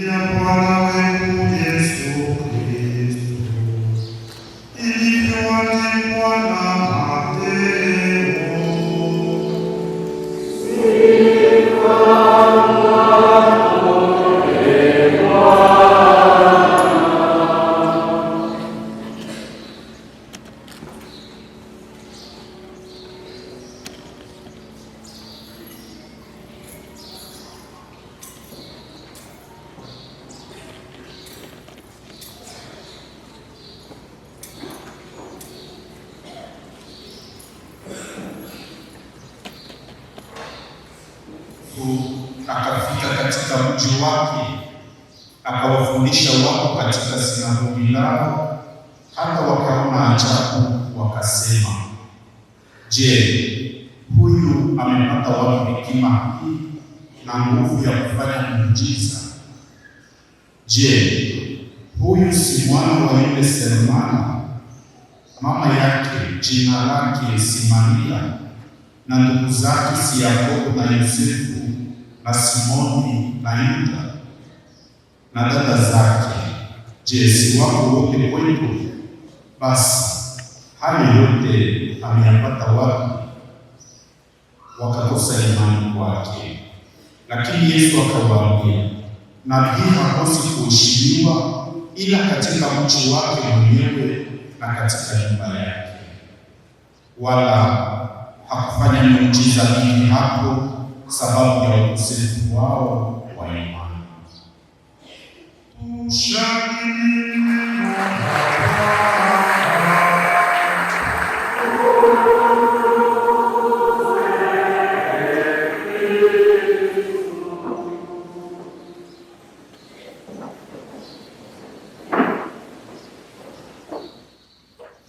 ya Bwana wetu Yesu Kristo, ilivyoandikwa na Mateo. Akafika katika mji wake, akawafundisha watu katika sinagogi lao, hata wakaona ajabu, wakasema, je, huyu amepata wapi hekima hii na nguvu ya kufanya muujiza? Je, huyu si mwana wa yule seremala, mama yake jina lake si Maria, na ndugu zake si Yakobo na Yosefu na Simoni na Yuda, na dada zake, je, si wako wote kwetu? Basi hayo yote ameyapata wapi? Wakakosa imani kwake. Lakini Yesu akawaambia, nabii hakosi kuheshimiwa ila katika mji wake mwenyewe na katika nyumba yake. Wala hakufanya miujiza mingi hapo sababu ya ukosefu wao wa imani.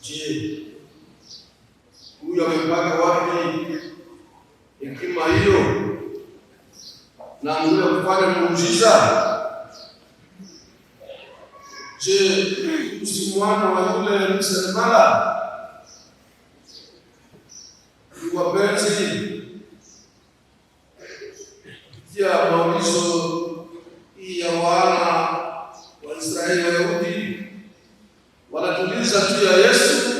Je, huyu amepata wapi hekima hiyo na nguvu ya kufanya muujiza? Je, si mwana wa yule seremala? Wapenzi, ya maulizo hii ya wana wa Israeli Wayahudi wanatuliza juu ya Yesu,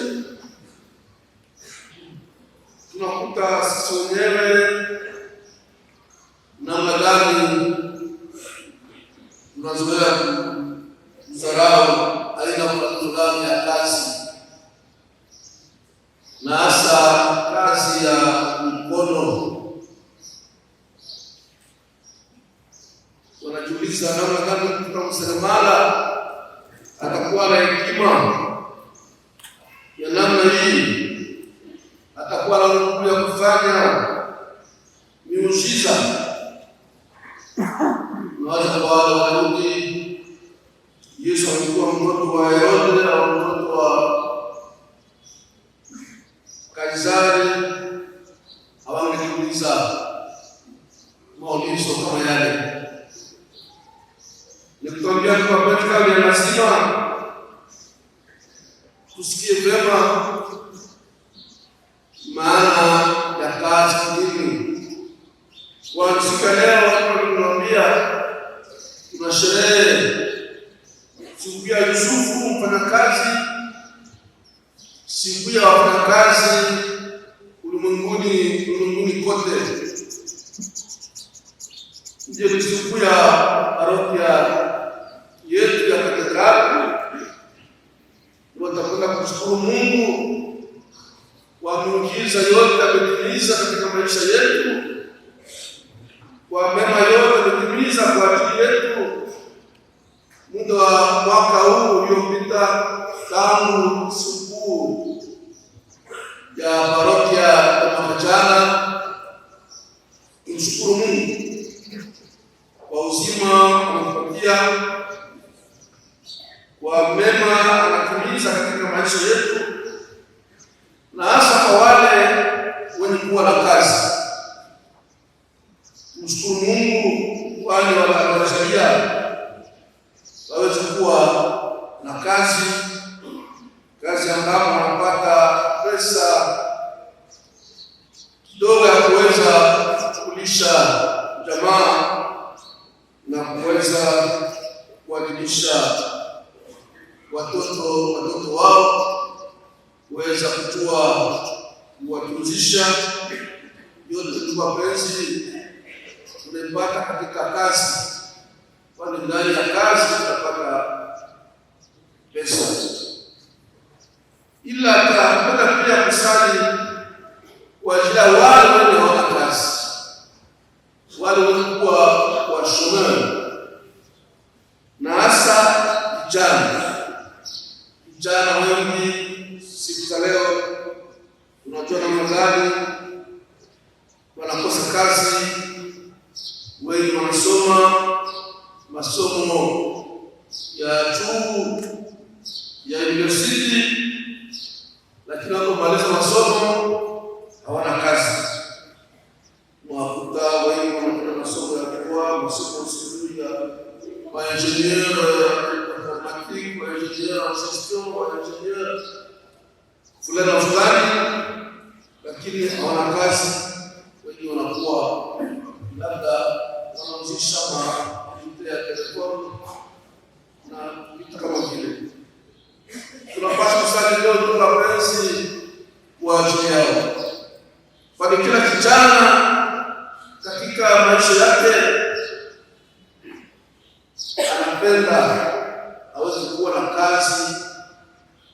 tunakuta sisi wenyewe namna gani tunazoea kudharau aina fulani ya kazi, na hasa kazi ya mikono. Wanajiuliza namna gani mtu mseremala atakuwa na hekima ya namna hii, atakuwa na nguvu ya kufanya miujiza. Naweza kwa wale Wayahudi, Yesu alikuwa mtoto wa Herode au mtoto wa Kaisari, hawangejiuliza maulizo kama yale. Nikutambia kwa katika ya lazima tusikie vyema maana ya kazi hii. Kwa siku leo tunamwambia tuna sherehe siku ya Yusufu mfanyakazi, siku ya wafanyakazi ulimwenguni kote. Ndio siku ya parokia yetu ya katedrali. Tunataka kushukuru Mungu kwa miujiza yote ametimiza katika maisha yetu, kwa mema yote ametimiza kwa ajili yetu. Muda wa mwaka huu uliopita tangu siku ya parokia ya mwaka jana, tumshukuru Mungu kwa uzima anatupatia, kwa mema anatimiza katika maisha yetu, na hasa kwa wale wenye kuwa na kazi. Tumshukuru Mungu wale wanaojalia waweze kuwa na kazi ambapo wanapata pesa kidogo ya kuweza kulisha jamaa na kuweza kuwaelimisha watoto wao, kuweza kuwatunzisha. Yote tu mapenzi tunaipata katika kazi, kwani ndani ya kazi tunapata pesa. Ila tunapenda pia kusali kwa ajili ya wale wenye hawana kazi, wale walikuwa washomeri, na hasa vijana wengi siku za leo unajua namna gani wanakosa kazi. Wengi wanasoma masomo ya juu ya university, lakini wanapomaliza masomo hawana kazi. Mwakuta wengi wanakwenda masomo ya kwa masomo ya engineer, informatique, engineer system, engineer fulani, lakini hawana kazi. Wengi wanakuwa labda wanauzisha mafuta ya telephone na vitu kama vile. Tunapaswa kusali leo tukapenzi kwa ajili yao, kwani kila kijana katika maisha yake anapenda aweze kuwa na kazi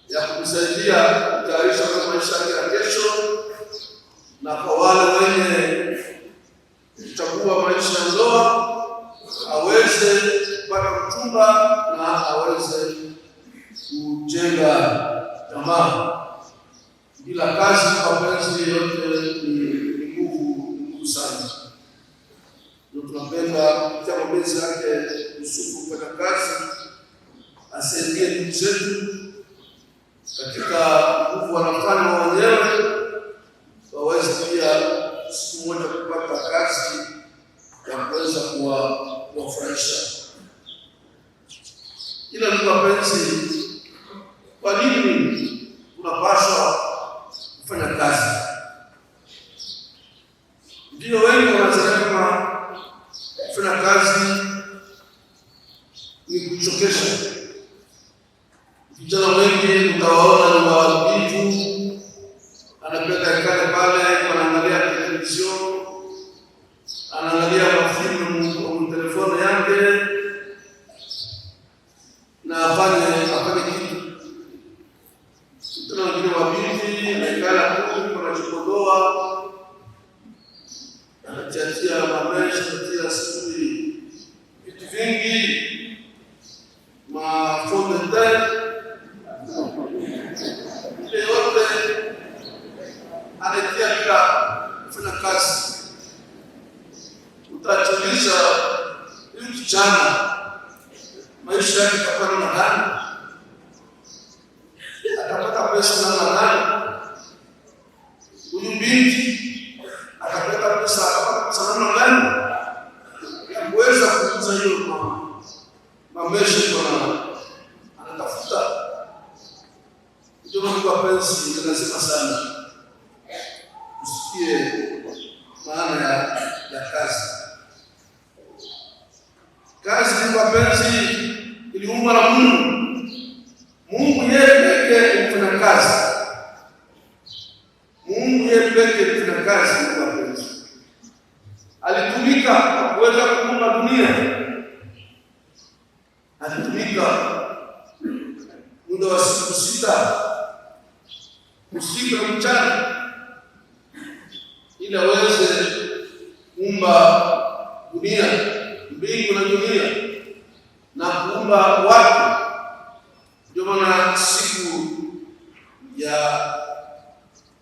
ya kumsaidia kutayarisha kwa maisha yake ya kesho, na kwa wale wenye kuchagua maisha ya ndoa aweze kupata mchumba na aweze kujenga jamaa. Bila kazi mapenzi yote ni nguvu sana. Ndio tunapenda kupitia mapenzi yake Yusufu kupata kazi, asaidie ndugu zetu katika nguvu wanafanya wenyewe, waweze pia siku moja kupata kazi ya kuweza kuwafurahisha. Ila ndugu wapenzi, kwa nini tunapaswa kufanya kazi? Ndio wengi wanasema kufanya kazi ni kuchokesha. Vijana wengi utawaona ni wavivu, anapenda kale pale anaangalia televisheni, anaangalia mafilamu kwa telefoni yake na afanye kitu. Tuna wengine wabibi anaikala tu kwa chokodoa, anachatia mamesha, anatia sisi vitu vingi, mafonde yote anatia bila kufanya kazi. Utachulisha huyu kijana maisha yake kwa namna gani? Atapata pesa namna gani? Huyu binti atapata pesa namna gani ya kuweza kuuza hiyo mamesha kwa anatafuta? Ndio mambo mapenzi lazima sana usikie maana ya kazi. Kazi ni mapenzi iliumbwa na Mungu. Mungu yeye pekee mfanya kazi. Mungu yeye pekee mfanya kazi ni mapenzi. Alitumika kuweza kuumba dunia. Alitumika muda wa siku 6, usiku na mchana, ili aweze kuumba dunia, mbingu na dunia, na kuumba watu. Ndio maana siku ya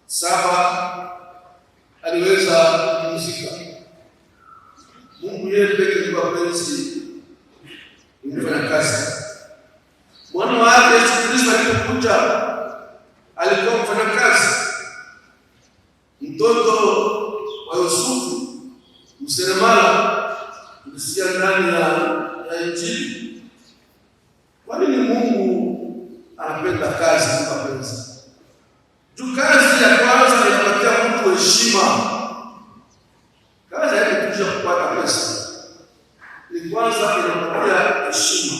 7 aliweza kupumzika. Mungu yeye pekee ndiye mapenzi mfanya kazi. Mwana wake Yesu Kristo alipokuja alikuwa mfanya kazi. Mtoto wa Yusufu mseremala, msia ndani ya Injili. Kwa nini Mungu anapenda kazi kwa mapenzi? Tu kazi ya kwanza inapatia mtu heshima. Kazi yake kuja kupata pesa. Ni kwanza inapatia heshima.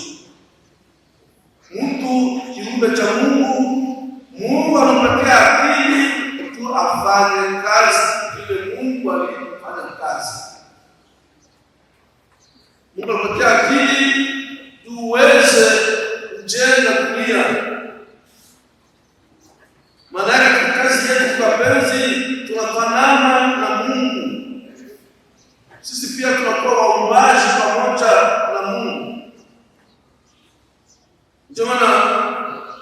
Ndio maana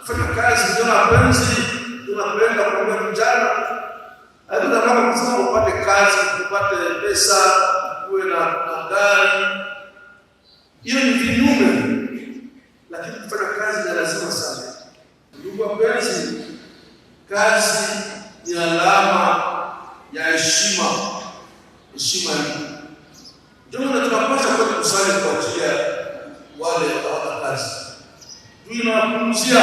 fanya kazi, ndio mapenzi tunapenda kwa vijana. Tunataka kusema upate kazi, upate pesa, uwe na gari. Hiyo ni vinyume, lakini kufanya kazi ni lazima sana. Ndugu wapenzi, kazi ni alama ya heshima. Heshima ndio tunapaswa kusali kwa ajili ya wale hawana kazi. Tunawapunguzia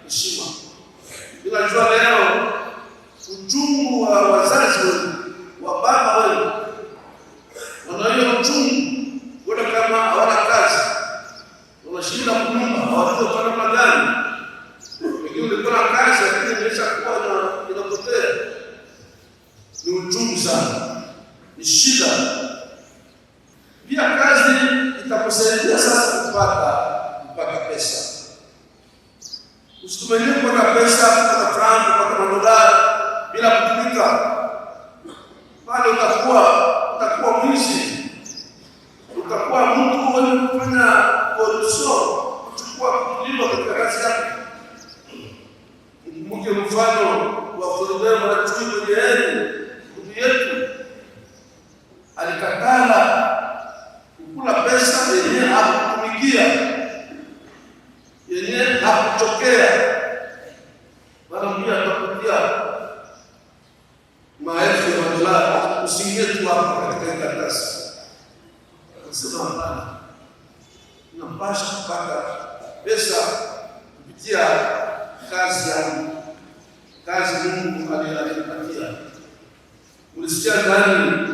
heshima. Tunajua leo uchungu wa wazazi wa baba wao, wanayo uchungu kwa kama hawana kazi, wanashinda kunyumba, hawajui kwa namna gani. Wengine walikuwa na kazi lakini imeshakuwa inapotea. Ni uchungu sana, ni shida. Pia kazi itakusaidia sasa kupata pesa. Usitumaini kupata pesa, kupata franc, kupata madolari bila kutumika. Bali utakuwa mwizi. Utakuwa mtu mwenye kufanya corruption, kuchukua kuliwa katika kazi yako. Mke mfano wa Korobeo na chui kwenye ndugu yetu alikatala kukula pesa yenyewe hakutumikia, yenyewe hakuchokea. Wanamwambia atakutia maelfu ya madolari, usiingie tu hapo katika karatasi. Anasema hapana, unapaswa kupata pesa kupitia kazi yangu, kazi Mungu alinipatia. Ulisikia ndani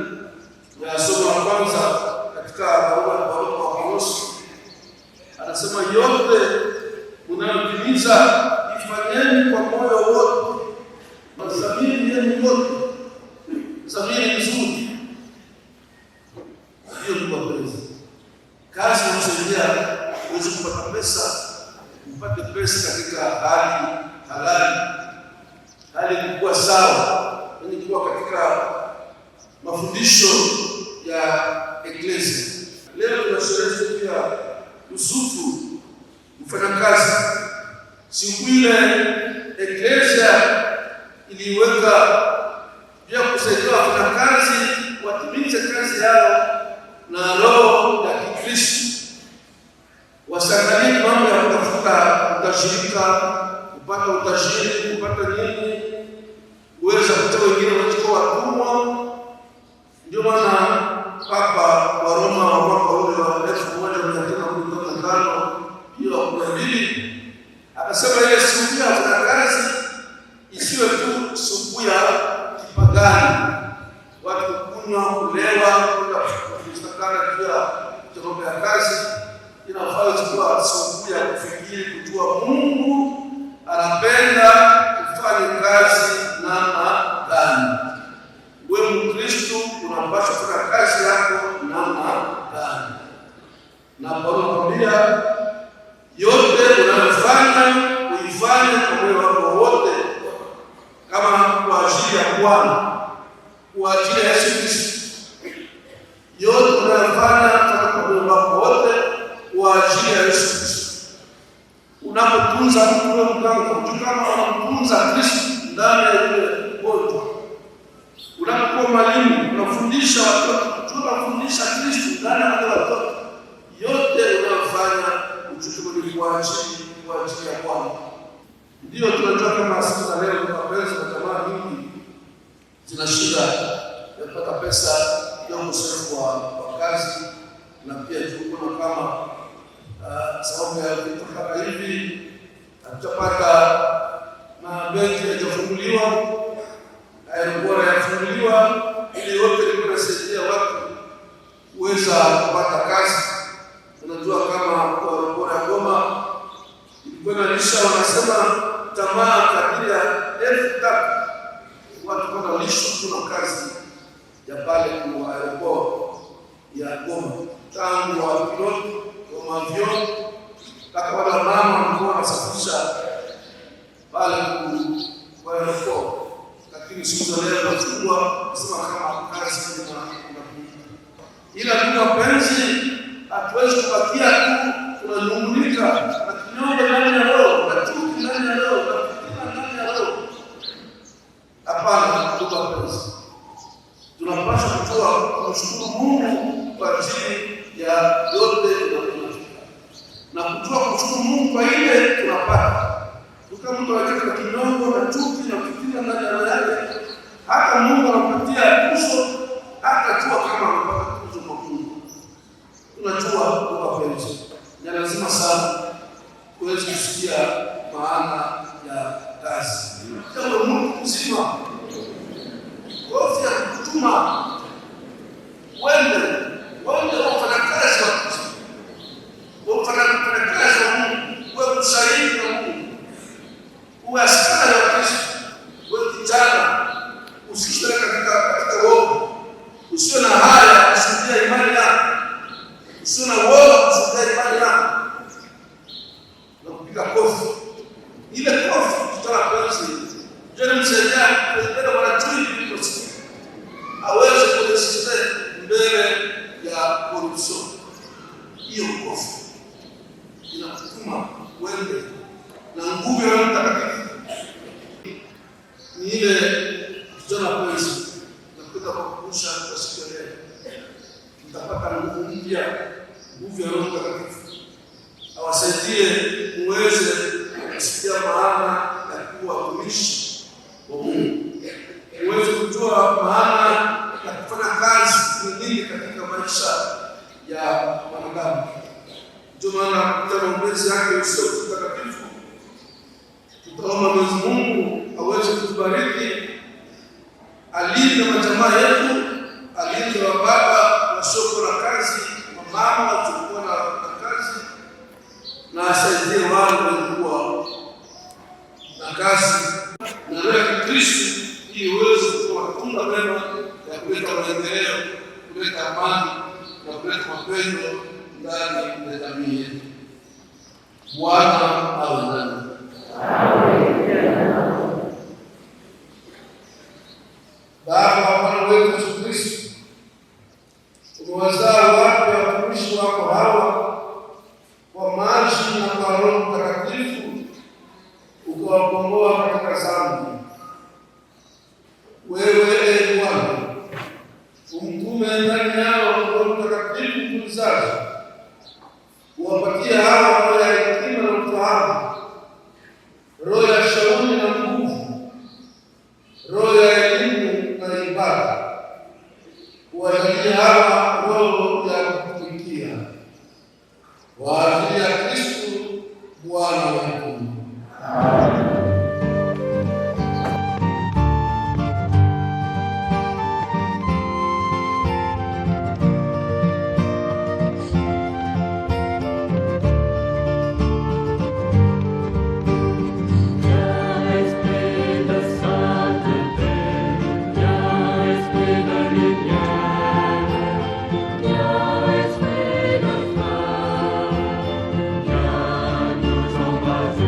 ya somo la kwanza katika barua kwa Kolosai, anasema yote unayotimiza ifanyeni kwa moyo wote, dhamiri yenu yote, dhamiri nzuri. Hiyo ni mapenzi. Kazi inasaidia uweze kupata pesa, upate pesa katika hali halali, hali kuwa sawa, yani kuwa katika mafundisho ya Eklesia. Leo tunasherehekea pia Yusufu mfanyakazi. Siku ile Eklesia iliweka pia kusaidia wafanyakazi watimize kazi yao na roho ya Kikristo. Wasangalie mambo ya kutafuta utashirika, kupata utajiri, kupata nini, uweza kutoa wengine wachukua watumwa. Ndio maana Papa wa Roma wa mwaka ule wa 1915 hiyo 12 akasema ile siku ya kazi isiwe tu siku ya kipagani, watu kunywa, kulewa, kustakana pia mambo ya kazi. Inafaa kuwa siku ya kufikiri, kujua Mungu anapenda kufanya kazi namna gani. Wewe Mkristo unapaswa kufanya kazi yako namna gani? Na Paulo anambia yote unayofanya uifanye kwa moyo wako wote, kama kwa ajili ya Bwana, kwa ajili ya Yesu Kristo. Yote unayofanya kwa moyo wako wote kwa ajili ya Yesu Kristo. Unapotunza mtu wewe mlango, kama unamtunza Kristo ndani ya yule mgonjwa. Unapokuwa mwalimu, unafundisha watoto, tunafundisha Kristo ndani ya watoto. Yote unayofanya uchukue kwa ajili ya Bwana. Ndio tunajua kama siku za leo mapenzi na tamaa nyingi zina shida ya kupata pesa, ya ukosefu wa kazi, na pia tuko kama sababu ya vitu kama hivi hatutapata mabenki yajafunguliwa, aeroport yafunguliwa, ili yote kunasaidia watu kuweza kupata kazi. Unajua kama kwa aeroport ya Goma ilikuwa inalisha, wanasema tamaa kadiri ya 3,000 watu wanalishwa. Kuna kazi ya pale kwa aeroport ya Goma, tangu wa piloti wa avion mpaka wale mama ambao wanasafisha pale kwa aeroport. Lakini siku za leo tunachukua kusema kama kazi ila kwa mapenzi hatuwezi kubakia tu tunanung'unika na kinyongo ndani ya roho, na chuki ndani ya roho, na fitina ndani ya roho. Hapana, ndugu wapenzi, tunapaswa kumshukuru Mungu kwa ajili ya yote tunayofanya na kujua kumshukuru Mungu kwa ile tunapata. Kama mtu anataka kinyongo na chuki na fitina ndani ya roho yake, hata Mungu anampatia tuzo, hata jua kama anapata tuzo kwa Mungu. Tunajua kwa wapenzi, ni lazima sana tuweze kusikia maana ya kazi. Kama Mungu mzima wote ya kutuma wende wafanya kazi wa Kristo, wafanya kazi wa Mungu, wewe mshahidi wa Mungu, uwe askari wa Kristo, wewe kijana, usishinde katika uovu, usiwe na haya kushuhudia imani yako, usiwe na uovu kushuhudia imani yako na kupiga kofi. Ile kofi tutawapenzi jana msaidia kupeleka wanajui kuliko sisi aweze kuresiste mbele ya korupsio. Hiyo kofi inakutuma wende na nguvu ya Mtakatifu. Ni ile jana penzi na kutoka kwa kukusha kwa siku ya leo, mtapata nguvu mpya, nguvu ya Roho Mtakatifu awasaidie muweze kusikia maana ya kuwa watumishi wa Mungu, muweze kujua maana ya kufanya kazi nyingine katika maisha ya wanadamu. Ndio maana kupitia maombezi yake usio mtakatifu tutaomba Mwenyezi Mungu aweze kutubariki, alinde majamaa yetu, alinde wa baba wasiokuwa na kazi, mama wasiokuwa na kazi, na asaidie wale waliokuwa na kazi na roho ya Kristo, ili uweze kutoa matunda mema ya kuleta maendeleo, kuleta amani na kuleta mapendo ndani ya jamii yetu. Bwana awe nanyi. Baba wa Bwana wetu Yesu Kristo, umewazaa wapya watumishi wako hawa kwa maji na kwa Roho Mtakatifu, ukawakomboa katika dhambi. Wewe ee Bwana, umtume ndani yao Roho Mtakatifu kuzazi, uwapatie hawa roho ya hekima na ufahamu, roho ya shauri na nguvu, roho ya elimu na ibada. Uwajalie hawa roho ya kutumikia kwa ajili ya Kristo Bwana wetu. Amen. Nous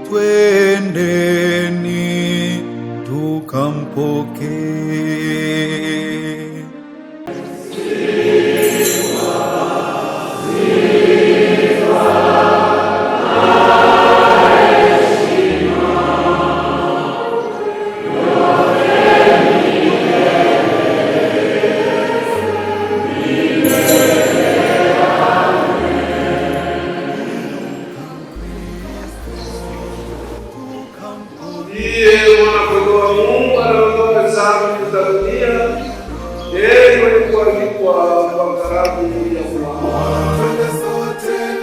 twendeni tukampokee.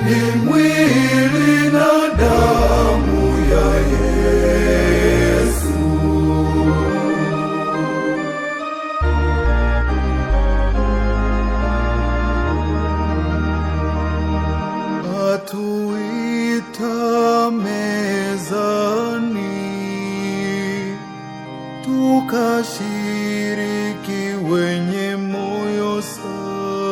Ni mwili na damu ya Yesu. Atuita mezani, tukashiriki wenye moyo safi.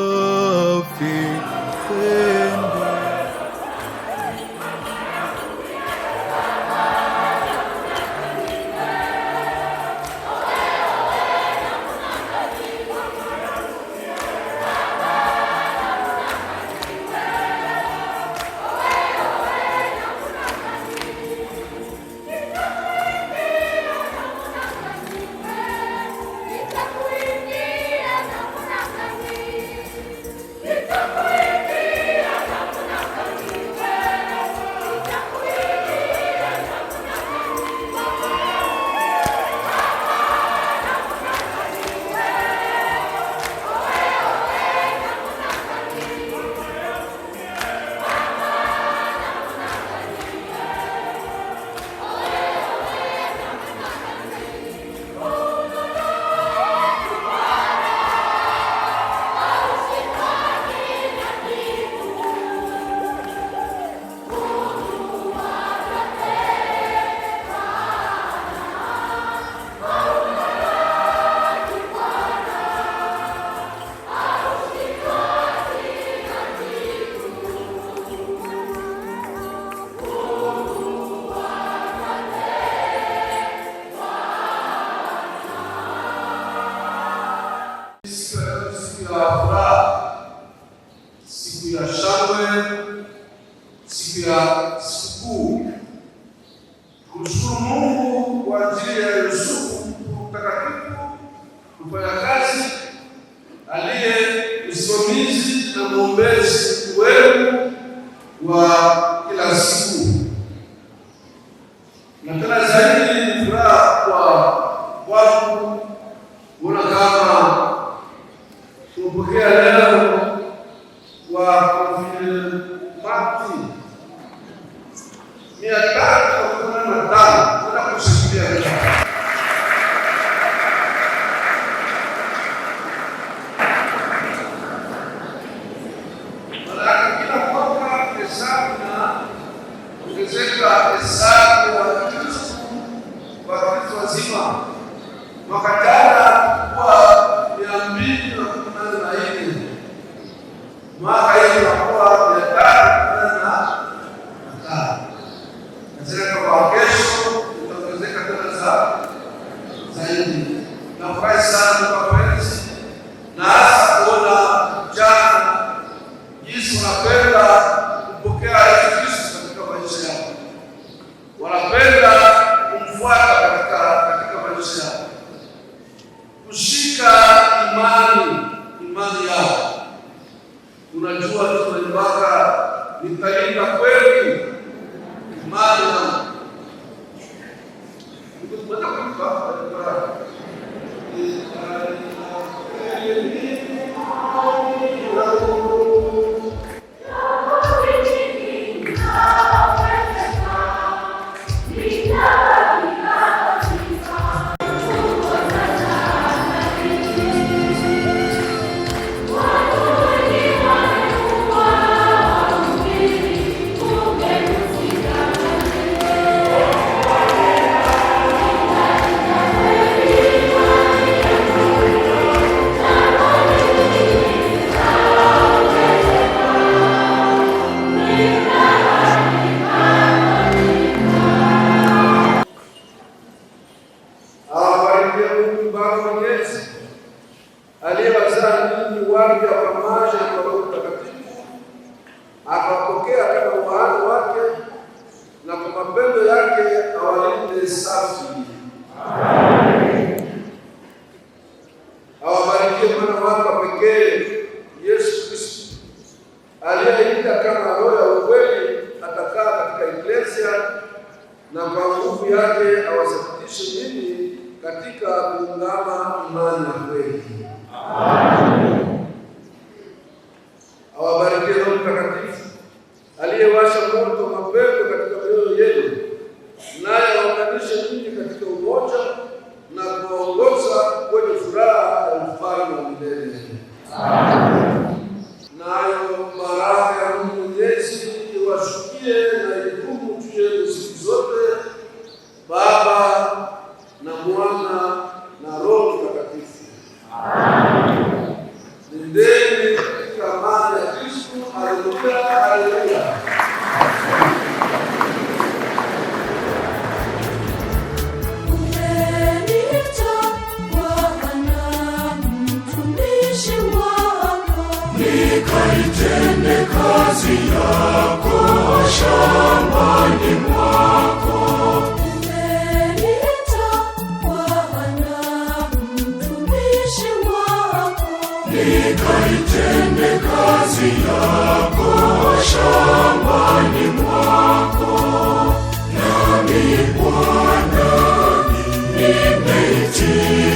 Siku ya shangwe, siku ya sikukuu. Kumshukuru Mungu kwa ajili ya Yusufu mtakatifu, mfanyakazi aliye msimamizi na mwombezi wenu wa kila siku. Na tena zaidi ni furaha kwa watu kuona kama tunapokea leo wa konfirmati 385 kwenda kushikilia kila mwaka hesabu na ongezeka hesabu ya Wakristo wazima. Mwaka jana kwa 214, mwaka hii unakuwa 315. Katika kwa kesho itaongezeka tena zaidi. Nafurahi sana kwa wenzi na hasa kuona jana jinsi wanapenda kupokea Yesu Kristo katika maisha yao, wanapenda kumfuata katika maisha yao, kushika imani yao. Unajua tunaimbaga nitalinda kweli imani yangu. Tunataka kuimba mapendo yake awalinde safi. Awabarikie mwana wake pekee Yesu Kristo, aliyeita kama roho ya ukweli atakaa katika Eklesia, na kwa nguvu yake awathibitishe ninyi katika kuungama imani ya kweli. Awabarikie Roho Mtakatifu aliyewasha moto mapendo katika mioyo yenu, naye awaunganishe ninyi katika umoja na kuwaongoza kwenye furaha ya ufalme wa milele. Nayo baraka ya Mungu Mwenyezi iwashukie na idumu juu yenu siku zote, Baba na Mwana na Roho Mtakatifu. Nendeni katika amani ya Kristo. Haleluya, haleluya. Nikaitende kazi yako shambani mwako. Umeniita Bwana mtumishi wako. Nikaitende kazi yako shambani mwako. Nami Bwana nimeitii